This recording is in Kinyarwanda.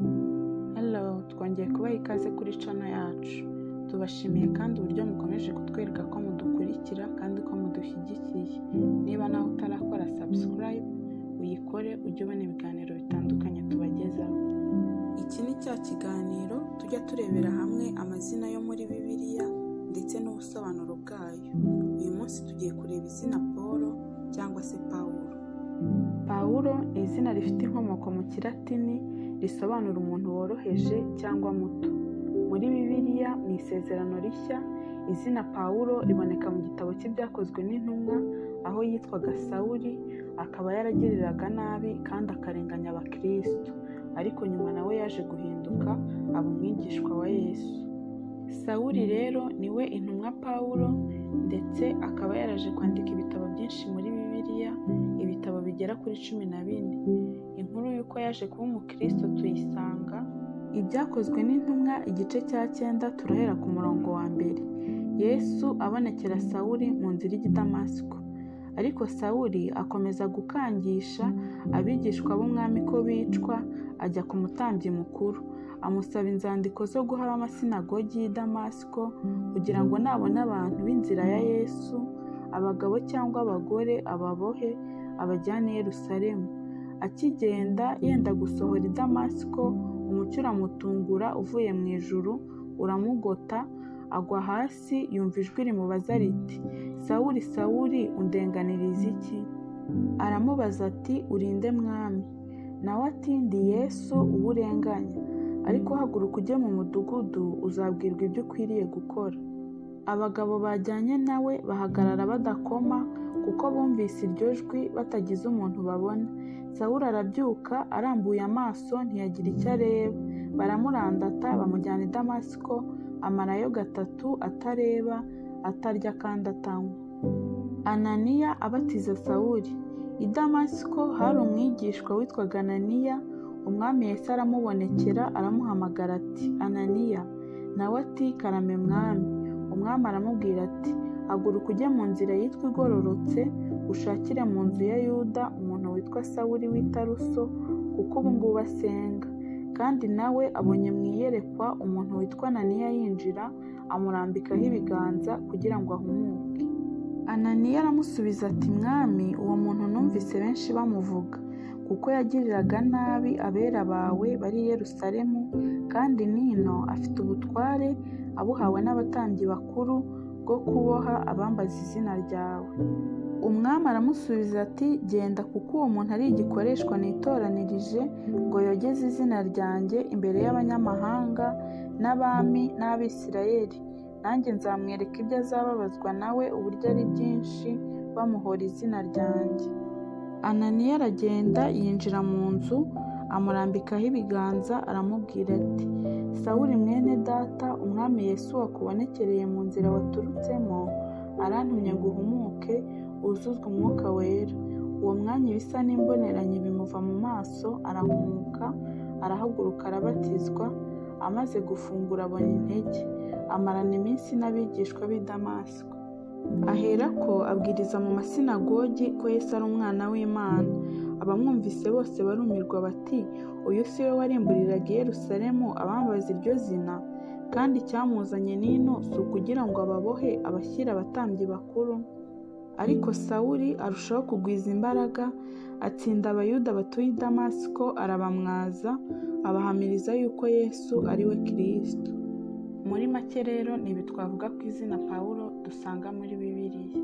Hello, twongeye kubaha ikaze kuri channel yacu. Tubashimiye kandi uburyo mukomeje kutwereka ko mudukurikira kandi ko mudushyigikiye. Niba nawe utarakora subscribe, uyikore ujye ubona ibiganiro bitandukanye tubagezaho. Iki ni cya kiganiro tujya turebera hamwe amazina yo muri Bibiliya ndetse n'ubusobanuro bwayo. Uyu munsi tugiye kureba izina Paul cyangwa se Pawulo. Pawulo ni izina rifite inkomoko mu Kilatini risobanura umuntu woroheje cyangwa muto. Muri Bibiliya mu Isezerano Rishya, izina Pawulo riboneka mu gitabo cy'Ibyakozwe n'Intumwa, aho yitwaga Sawuli, akaba yaragiriraga nabi kandi akarenganya abakristo, ariko nyuma nawe yaje guhinduka aba umwigishwa wa Yesu. Sawuli rero niwe intumwa Pawulo, ndetse akaba yaraje kwandika ibitabo byinshi muri Bibiliya, ibitabo bigera kuri 14. Inkuru y'uko yaje kuba umukristo tuyisanga Ibyakozwe n'Intumwa igice cya 9, turahera ku murongo wa 1. Yesu abonekera Sawuli mu nzira ijya i Damasiko, ariko Sawuli akomeza gukangisha abigishwa b'umwami ko bicwa. Ajya ku mutambyi mukuru, amusaba inzandiko zo guha amasinagogi y'i Damasiko, kugira ngo nabona abantu b'inzira ya Yesu, abagabo cyangwa abagore, ababohe abajyane i Yerusalemu. Akigenda yenda gusohora i Damasiko, umucyo uramutungura uvuye mu ijuru, uramugota, agwa hasi, yumva ijwi rimubaza riti, Sawuli, Sawuli, undenganiriza iki? Aramubaza ati, urinde mwami? Nawe ati, ndi Yesu uwo urenganya, ariko haguruka ujye mu mudugudu, uzabwirwa ibyo ukwiriye gukora. Abagabo bajyanye nawe bahagarara badakoma, kuko bumvise iryo jwi batagize umuntu babona. Sawuli arabyuka, arambuye amaso ntiyagira icyo areba. Baramurandata bamujyana i Damasiko, amarayo 3 atareba, atarya kandi atanywa. Ananiya abatiza Sawuli. I Damasiko hari umwigishwa witwaga Ananiya. Umwami Yesu aramubonekera, aramuhamagara ati, Ananiya. Nawe ati, karame mwami. Umwami aramubwira ati, haguruka ujye mu nzira yitwa igororotse, ushakire mu nzu ya Yuda umuntu witwa Sawuli w'i Taruso, kuko ubu ngubu asenga. Kandi nawe abonye mu iyerekwa umuntu witwa Ananiya yinjira, amurambikaho ibiganza kugira ngo ahumuke. Ananiya aramusubiza ati, mwami, uwo muntu numvise benshi bamuvuga, kuko yagiriraga nabi abera bawe bari i Yerusalemu, kandi nino afite ubutware abuhawe n'abatambyi bakuru bwo kuboha abambaza izina ryawe. Umwami aramusubiza ati, genda, kuko uwo muntu ari igikoreshwa nitoranirije ngo yogeze izina ryanjye imbere y'abanyamahanga n'abami n'Abisirayeli. Nanjye nzamwereka ibyo azababazwa nawe uburyo ari byinshi bamuhora izina ryanjye. Ananiya aragenda yinjira mu nzu, amurambikaho ibiganza, aramubwira ati, Sawuli mwene data, umwami Yesu wakubonekereye mu nzira waturutsemo, arantumye ngo uhumuke, wuzuzwe umwuka wera. Uwo mwanya ibisa n'imboneranye bimuva mu maso, arahumuka, arahaguruka, arabatizwa. Amaze gufungura abona intege, amarana iminsi n'abigishwa b'i Damasiko. Aherako abwiriza mu masinagogi ko Yesu ari umwana w'Imana. Abamwumvise bose barumirwa bati, uyu si we warimburiraga i Yerusalemu abambaza iryo zina? Kandi icyamuzanye n'ino si ukugira ngo ababohe abashyire abatambyi bakuru? Ariko Sawuli arushaho kugwiza imbaraga, atsinda abayuda batuye i Damasiko, arabamwaza, abahamiriza yuko Yesu ari we Kristo. Muri make rero ni ibi twavuga ku izina Pawulo dusanga muri Bibiliya.